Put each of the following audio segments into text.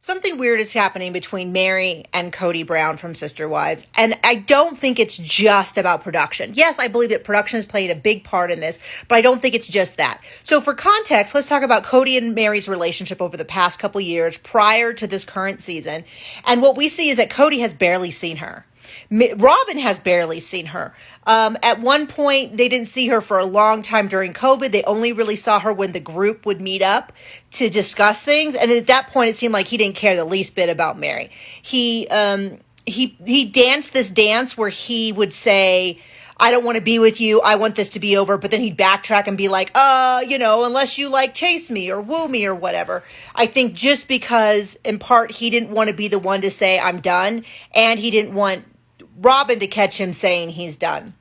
Something weird is happening between Meri and Kody Brown from Sister Wives. And I don't think it's just about production. Yes, I believe that production has played a big part in this, but I don't think it's just that. So for context, let's talk about Kody and Meri's relationship over the past couple years prior to this current season. And what we see is that Kody has barely seen her. Robin has barely seen her. At one point, they didn't see her for a long time during COVID. They only really saw her when the group would meet up to discuss things. And at that point, it seemed like he didn't care the least bit about Meri. He danced this dance where he would say, I don't want to be with you. I want this to be over. But then he'd backtrack and be like, unless you like chase me or woo me or whatever. I think just because in part he didn't want to be the one to say I'm done, and he didn't want Robin to catch him saying he's done.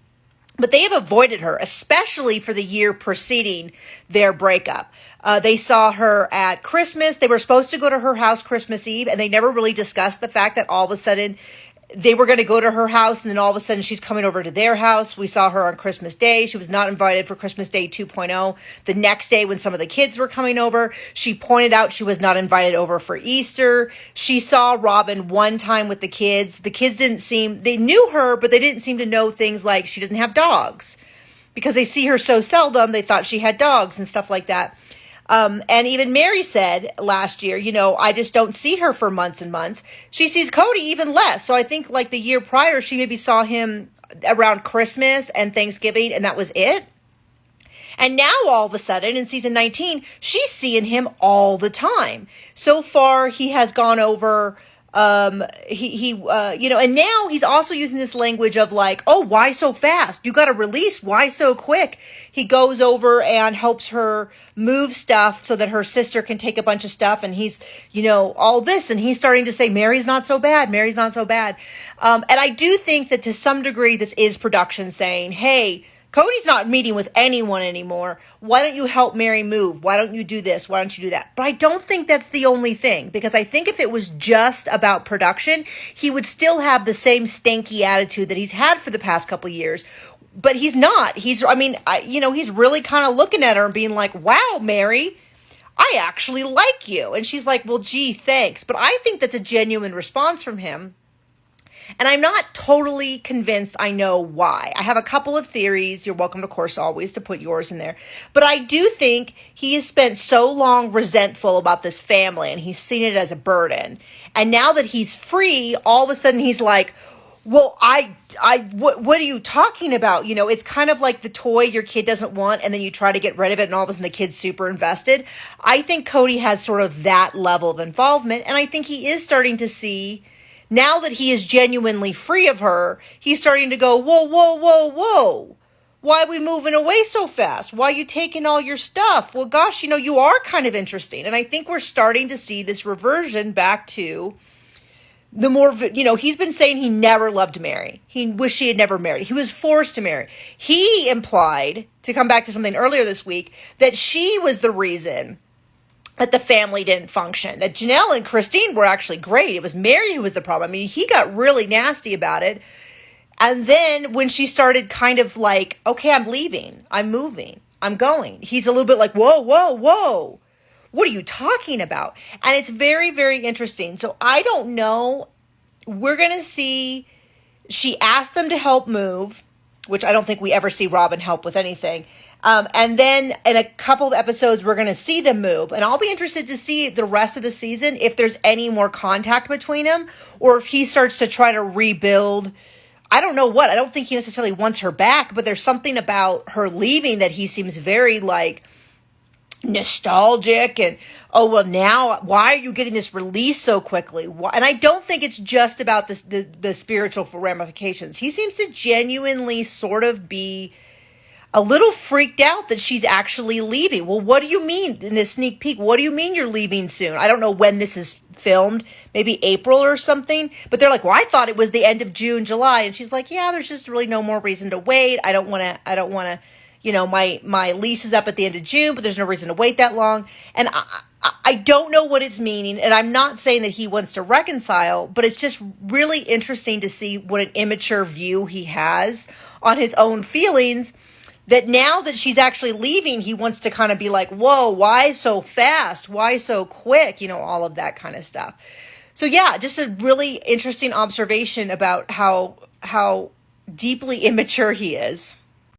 But they have avoided her, especially for the year preceding their breakup. They saw her at Christmas. They were supposed to go to her house Christmas Eve, and they never really discussed the fact that all of a sudden they were going to go to her house, and then all of a sudden she's coming over to their house. We saw her on Christmas Day. She was not invited for Christmas Day 2.0. The next day when some of the kids were coming over, she pointed out she was not invited over for Easter. She saw Robin one time with the kids. The kids they knew her, but they didn't seem to know things like she doesn't have dogs. Because they see her so seldom, they thought she had dogs and stuff like that. And even Meri said last year, I just don't see her for months and months. She sees Kody even less. So I think like the year prior, she maybe saw him around Christmas and Thanksgiving, and that was it. And now all of a sudden in season 19, she's seeing him all the time. So far, he has gone over, and now he's also using this language of like, oh, why so fast? You got to release. Why so quick? He goes over and helps her move stuff so that her sister can take a bunch of stuff. And he's, all this. And he's starting to say, Meri's not so bad. Meri's not so bad. And I do think that to some degree, this is production saying, hey, Kody's not meeting with anyone anymore. Why don't you help Meri move? Why don't you do this? Why don't you do that? But I don't think that's the only thing, because I think if it was just about production, he would still have the same stanky attitude that he's had for the past couple years. But he's not. He's really kind of looking at her and being like, wow, Meri, I actually like you. And she's like, well, gee, thanks. But I think that's a genuine response from him. And I'm not totally convinced I know why. I have a couple of theories. You're welcome, of course, always to put yours in there. But I do think he has spent so long resentful about this family, and he's seen it as a burden. And now that he's free, all of a sudden he's like, well, what are you talking about? It's kind of like the toy your kid doesn't want, and then you try to get rid of it, and all of a sudden the kid's super invested. I think Kody has sort of that level of involvement, and I think he is starting to see, now that he is genuinely free of her, he's starting to go, whoa, whoa, whoa, whoa. Why are we moving away so fast? Why are you taking all your stuff? Well, gosh, you are kind of interesting. And I think we're starting to see this reversion back to the more, he's been saying he never loved Meri. He wished he had never married. He was forced to marry. He implied, to come back to something earlier this week, that she was the reason that the family didn't function, that Janelle and Christine were actually great. It was Meri who was the problem. I mean, he got really nasty about it. And then when she started kind of like, okay, I'm leaving, I'm moving, I'm going, he's a little bit like, whoa, whoa, whoa. What are you talking about? And it's very, very interesting. So I don't know. We're going to see, she asked them to help move, which I don't think we ever see Robin help with anything. And then in a couple of episodes, we're going to see them move. And I'll be interested to see the rest of the season if there's any more contact between them, or if he starts to try to rebuild. I don't know what. I don't think he necessarily wants her back, but there's something about her leaving that he seems very like nostalgic and, oh, well, now why are you getting this release so quickly? And I don't think it's just about the spiritual ramifications. He seems to genuinely sort of be a little freaked out that she's actually leaving. Well, what do you mean in this sneak peek? What do you mean you're leaving soon? I don't know when this is filmed, maybe April or something. But they're like, well, I thought it was the end of June, July. And she's like, yeah, there's just really no more reason to wait. I don't want to, my lease is up at the end of June, but there's no reason to wait that long. And I don't know what it's meaning. And I'm not saying that he wants to reconcile, but it's just really interesting to see what an immature view he has on his own feelings, that now that she's actually leaving, he wants to kind of be like, whoa, why so fast? Why so quick? You know, all of that kind of stuff. So yeah, just a really interesting observation about how deeply immature he is.